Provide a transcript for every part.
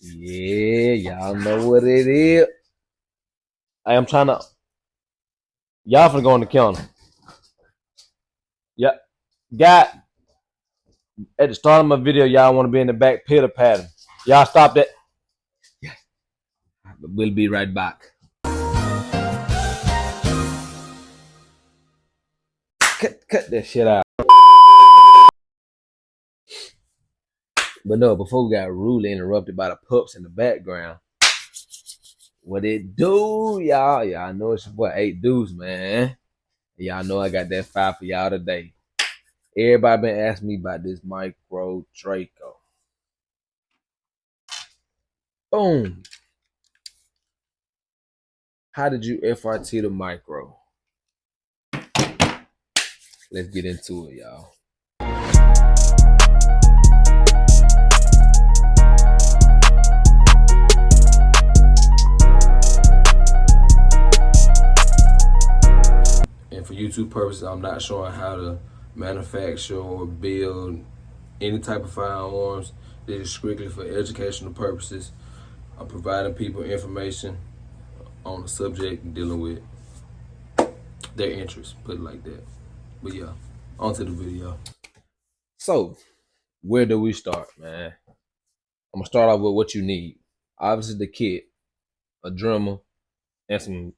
Yeah, y'all know what it is. I am trying to. Y'all finna go on the counter. Yep. Got at the start of my video, y'all want to be in the back pitter pattern. Y'all stop that. Yeah. We'll be right back. Cut that shit out. But no, before we got rudely interrupted by the pups in the background. What it do, y'all? Y'all know it's your boy 8 Deuce, man. Y'all know I got that 5 for y'all today. Everybody been asking me about this micro Draco. Boom. How did you FRT the micro? Let's get into it, y'all. And for YouTube purposes, I'm not showing how to manufacture or build any type of firearms. This is strictly for educational purposes. I'm providing people information on the subject dealing with their interests, put it like that. But yeah, on to the video. So, where do we start, man? I'm gonna start off with what you need. Obviously the kit, a drummer, and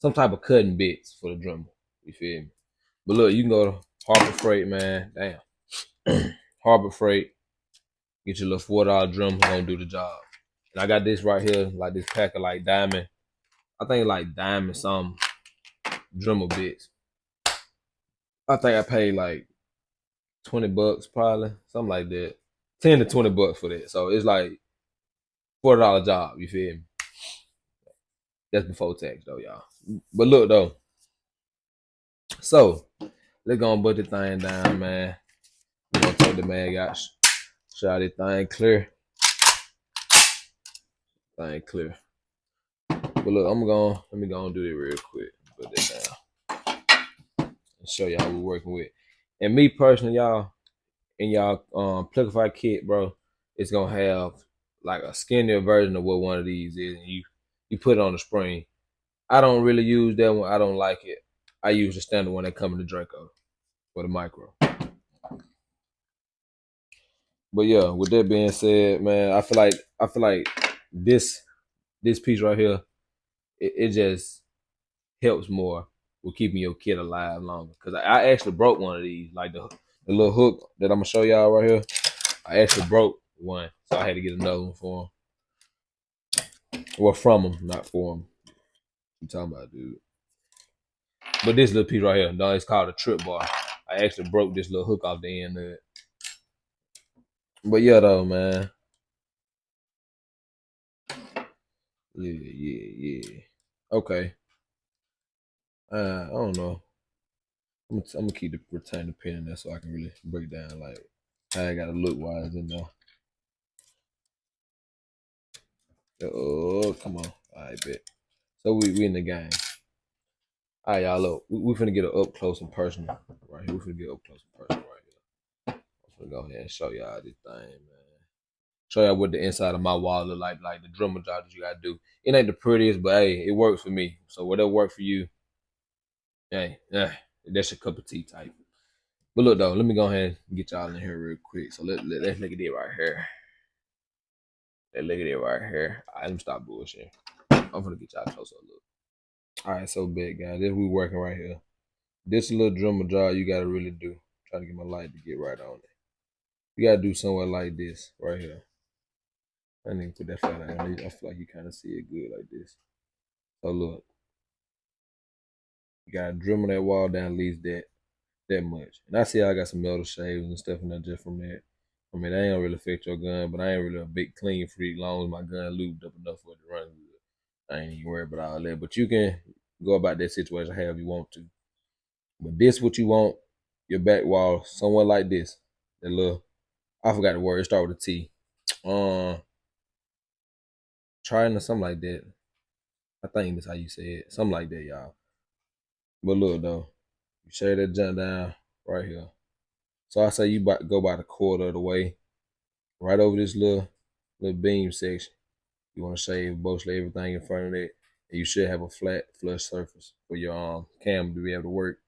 some type of cutting bits for the drummer. You feel me? But look, you can go to Harbor Freight, man. Damn. Harbor Freight. Get your little $4 drum, gonna do the job. And I got this right here, like this pack of like diamond. I think like diamond some drummer bits. I think I paid like $20 probably, something like that. 10 to $20 for that. So it's like $4 job, you feel me? That's before tax though, y'all. But look though. So let's go and put the thing down, man. We're gonna take the mag out. Show this thing clear. Thing clear. But look, let me go and do it real quick. Put that down. And show y'all what we're working with. And me personally, y'all, in y'all FRT kit, bro, it's gonna have like a skinnier version of what one of these is, and you put it on the spring. I don't really use that one. I don't like it. I use the standard one that comes in the Draco for the micro. But yeah, with that being said, man, I feel like this piece right here, it just helps more with keeping your kid alive longer. Cause I actually broke one of these, like the little hook that I'm gonna show y'all right here. I actually broke one, so I had to get another one for him. Well, from him, not for him. I'm talking about, dude. But this little piece right here, no, it's called a trip bar. I actually broke this little hook off the end of it. But yeah, though, man. Yeah. Okay. I don't know. I'm gonna keep retain the pen in there so I can really break down like how I gotta look wise in there. Oh, come on. All right, bet. So we in the game. All right, y'all. Look, we finna get it up close and personal right here. We finna get up close and personal right here. I'm finna go ahead and show y'all this thing, man. Show y'all what the inside of my wall look like the drummer job that you gotta do. It ain't the prettiest, but hey, it works for me. So whatever work for you, hey, that's your cup of tea type. But look though, let me go ahead and get y'all in here real quick. So let's look at it right here. Let's look at it right here. All right, let me stop bullshit. I'm gonna get y'all closer look. All right, so big guys, this we working right here. This little drummer job you gotta really do. Try to get my light to get right on it. You gotta do somewhere like this right here. I need to put that flat out. I feel like you kind of see it good like this. So look, you gotta drummer that wall down at least that much. And I see I got some metal shaves and stuff in there just from that. I mean, they ain't gonna really affect your gun, but I ain't really a big clean freak. As long as my gun lubed up enough for it to run good, I ain't even worried about all that. But you can go about that situation however you want to. But this what you want your back wall somewhere like this. That little, I forgot the word. It start with a T. Trying or something like that. I think that's how you say it. Something like that, y'all. But look though, you share that jump down right here. So I say you go by the quarter of the way, right over this little little beam section. You want to shave mostly everything in front of it, and you should have a flat flush surface for your cam to be able to work.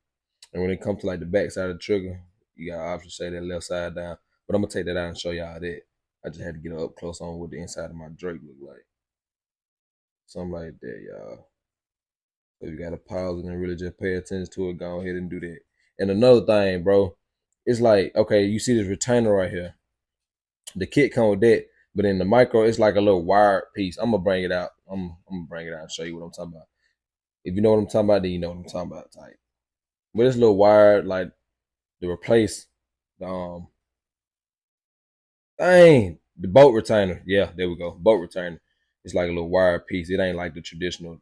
And when it comes to like the back side of the trigger, you got option to shave that left side down. But I'm gonna take that out and show y'all that. I just had to get up close on what the inside of my Drake look like. Something like that, y'all. So you gotta pause it and really just pay attention to it. Go ahead and do that. And another thing, bro, it's like, okay, you see this retainer right here. The kit come with that, but in the micro, it's like a little wired piece. I'm gonna bring it out. I'm gonna bring it out and show you what I'm talking about. If you know what I'm talking about, then you know what I'm talking about. Type. But it's a little wired, like to replace the the bolt retainer. Yeah, there we go. Bolt retainer. It's like a little wired piece. It ain't like the traditional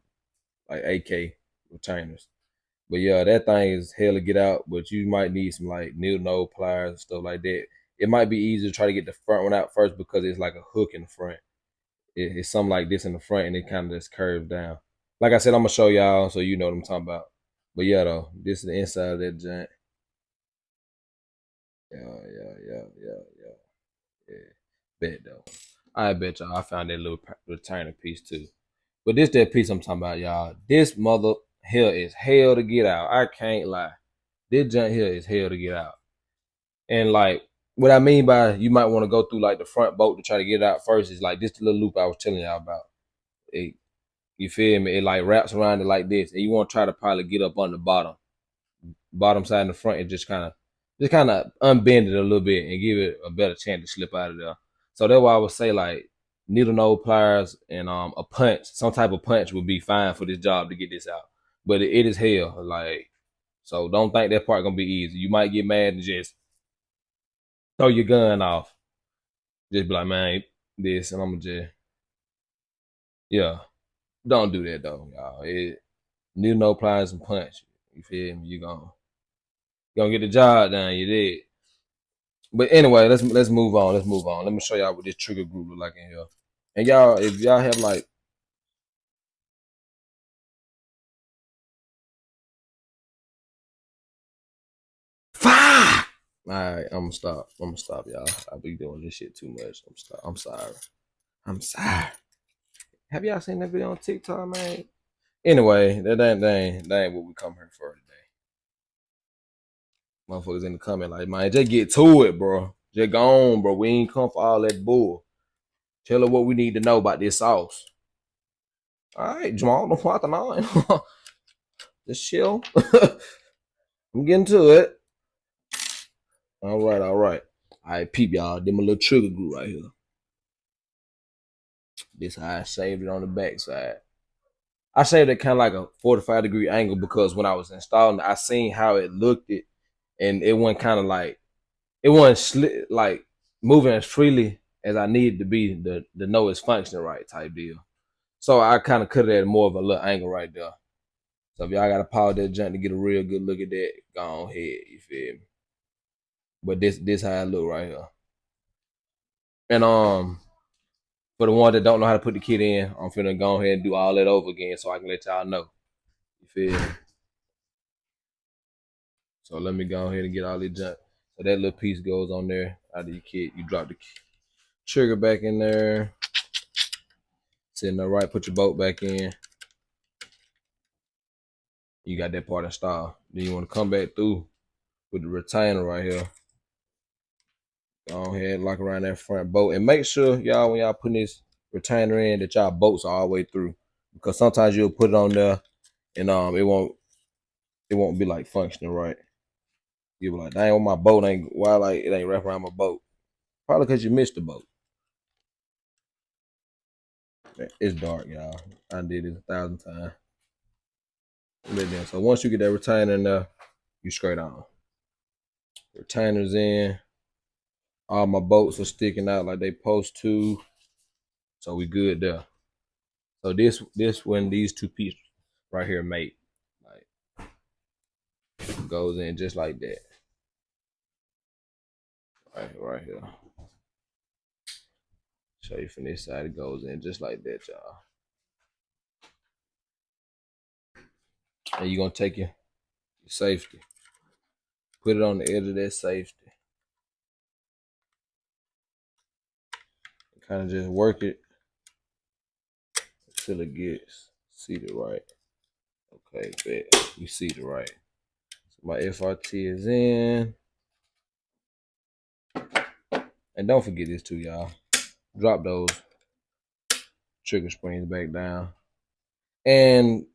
like AK retainers. But yeah, that thing is hell to get out. But you might need some like needle nose pliers and stuff like that. It might be easier to try to get the front one out first because it's like a hook in the front. It's something like this in the front and it kind of just curves down. Like I said, I'm gonna show y'all so you know what I'm talking about. But yeah, though, this is the inside of that joint. Yeah. Bet though. I bet y'all I found that little returning piece too. But this that piece I'm talking about, y'all. This mother here is hell to get out. I can't lie. This junk here is hell to get out. And like what I mean by you might want to go through like the front bolt to try to get it out first is like this little loop I was telling y'all about. It, you feel me? It like wraps around it like this, and you want to try to probably get up on the bottom side and the front, and just kind of unbend it a little bit and give it a better chance to slip out of there. So that's why I would say like needle nose pliers and a punch, some type of punch would be fine for this job to get this out. But it is hell, like so. Don't think that part gonna be easy. You might get mad and just throw your gun off. Just be like, man, this, and I'm gonna just yeah. Don't do that though, y'all. Needle nose pliers and punch. You feel me? You gonna get the job done. You did. But anyway, let's move on. Let's move on. Let me show y'all what this trigger group look like in here. And y'all, if y'all have like fire. Alright, I'm gonna stop. I'm gonna stop, y'all. I be doing this shit too much. I'm sorry. I'm sorry. Have y'all seen that video on TikTok, man? Anyway, that ain't what we come here for today. Motherfuckers in the comment like, man, just get to it, bro. Just go on, bro. We ain't come for all that bull. Tell her what we need to know about this sauce. All right, Jamal, don't want the nine. Just chill. I'm getting to it. All right, all right. All right, peep, y'all. Them a little trigger group right here. This how I saved it on the back side. I saved it kind of like a 45-degree angle because when I was installing it, I seen how it looked it, and it wasn't kind of like it wasn't like moving as freely as I needed to be to know it's functioning right type deal. So I kind of cut it at more of a little angle right there. So if y'all got to pause that jump to get a real good look at that, go on ahead. You feel me? But this how it look right here. And for the one that don't know how to put the kit in, I'm finna go ahead and do all that over again so I can let y'all know. You feel me? So let me go ahead and get all this junk. So that little piece goes on there out of your kit. You drop the trigger back in there. Sitting there right, put your bolt back in. You got that part installed. Then you want to come back through with the retainer right here. Go ahead, lock around that front bolt, and make sure y'all when y'all putting this retainer in that y'all bolts are all the way through, because sometimes you'll put it on there and it won't be like functioning right. You'll be like, dang, my bolt ain't why like it ain't wrapped around my bolt. Probably because you missed the bolt. It's dark, y'all. I did it 1,000 times. So once you get that retainer in there, you straight on. Retainer's in. All my bolts are sticking out like they supposed to. So we good there. So this when these two pieces right here mate. Like goes in just like that. Right here. Show you from this side, it goes in just like that, y'all. And you're gonna take your safety. Put it on the edge of that safety. Kind of just work it until it gets seated right. Okay, bet. You seated right. So my FRT is in. And don't forget this too, y'all. Drop those trigger springs back down. And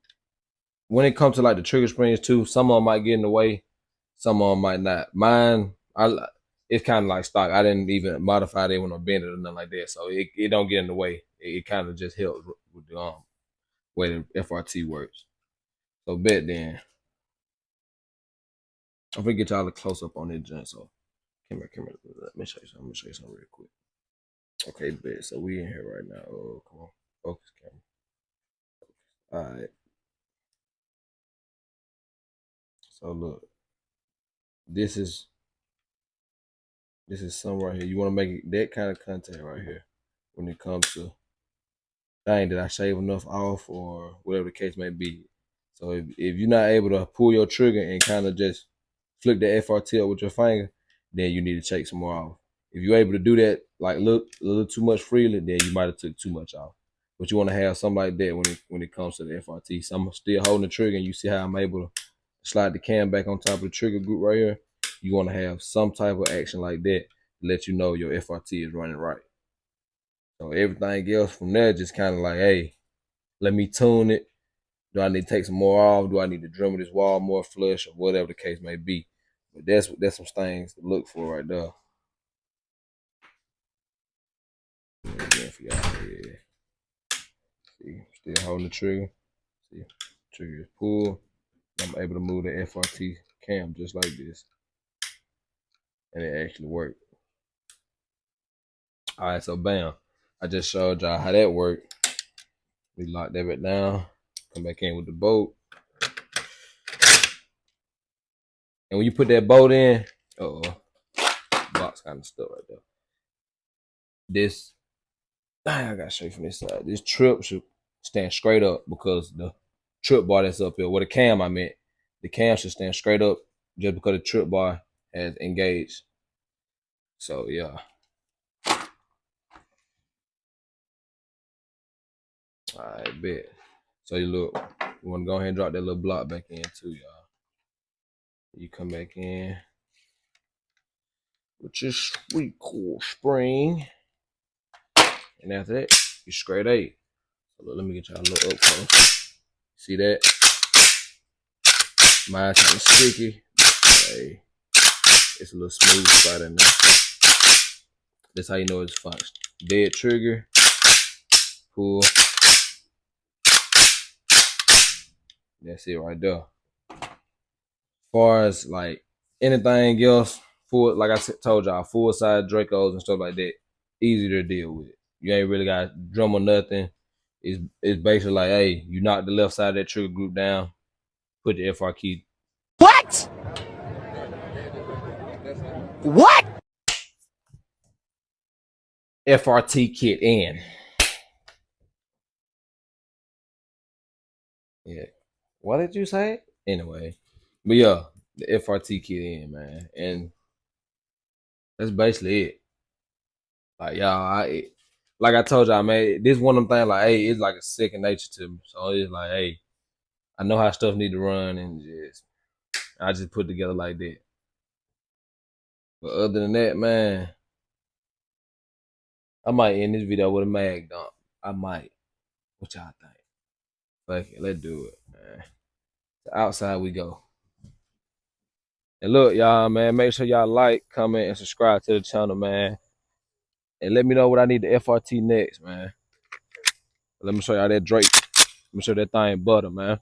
when it comes to like the trigger springs too, some of them might get in the way, some of them might not. Mine, it's kind of like stock. I didn't even modify it when I bend it or nothing like that, so it don't get in the way. It kind of just helps with the way the FRT works. So bet then, I'm gonna get y'all a close up on this joint. So come here. Let me show you something. Real quick. Okay, bet. So we in here right now. Oh, come on, focus camera. All right. So look, this is some right here. You want to make it that kind of contact right here when it comes to dang, did I shave enough off or whatever the case may be. So if you're not able to pull your trigger and kind of just flick the FRT up with your finger, then you need to take some more off. If you're able to do that, like look a little too much freely, then you might have took too much off. But you want to have something like that when it comes to the FRT. So I'm still holding the trigger, and you see how I'm able to slide the cam back on top of the trigger group right here. You want to have some type of action like that to let you know your FRT is running right. So everything else from there just kind of like, hey, let me tune it. Do I need to take some more off? Do I need to dremel this wall more flush or whatever the case may be? But that's some things to look for right there. Again for y'all. Yeah. See, still holding the trigger. See, trigger is pulled. I'm able to move the FRT cam just like this. And it actually worked. Alright, so bam. I just showed y'all how that worked. We lock that bit down. Come back in with the bolt. And when you put that bolt in, box kind of stuck right there. This, I gotta show you from this side. This trip should stand straight up because the trip bar that's up here, the cam I meant, the cam should stand straight up just because the trip bar has engaged. So yeah. Alright, bet. So you look, you wanna go ahead and drop that little block back in too, y'all. You come back in with your sweet cool spring. And after that, you straight 8. So look, let me get y'all a little up close. See that? Mine's kind of sticky. Hey, it's a little smooth spot in there. That's how you know it's functioning. Dead trigger, pull. That's it right there. As far as like anything else, like I told y'all, full side Dracos and stuff like that, easy to deal with. You ain't really got to drum or nothing. It's basically like, hey, you knock the left side of that trigger group down, put the FR key. What? FRT kit in. Yeah. What did you say? Anyway. But yeah, the FRT kit in, man. And that's basically it. Like, y'all, like I told y'all, man, this one of them things, like, hey, it's like a second nature to me. So it's like, hey, I know how stuff need to run and I just put it together like that. But other than that, man, I might end this video with a mag dump. I might. What y'all think? Fuck it, let's do it, man. Outside we go. And look, y'all, man, make sure y'all like, comment, and subscribe to the channel, man. And let me know what I need the FRT next, man. Let me show y'all that Drake. Let me show that thing butter, man.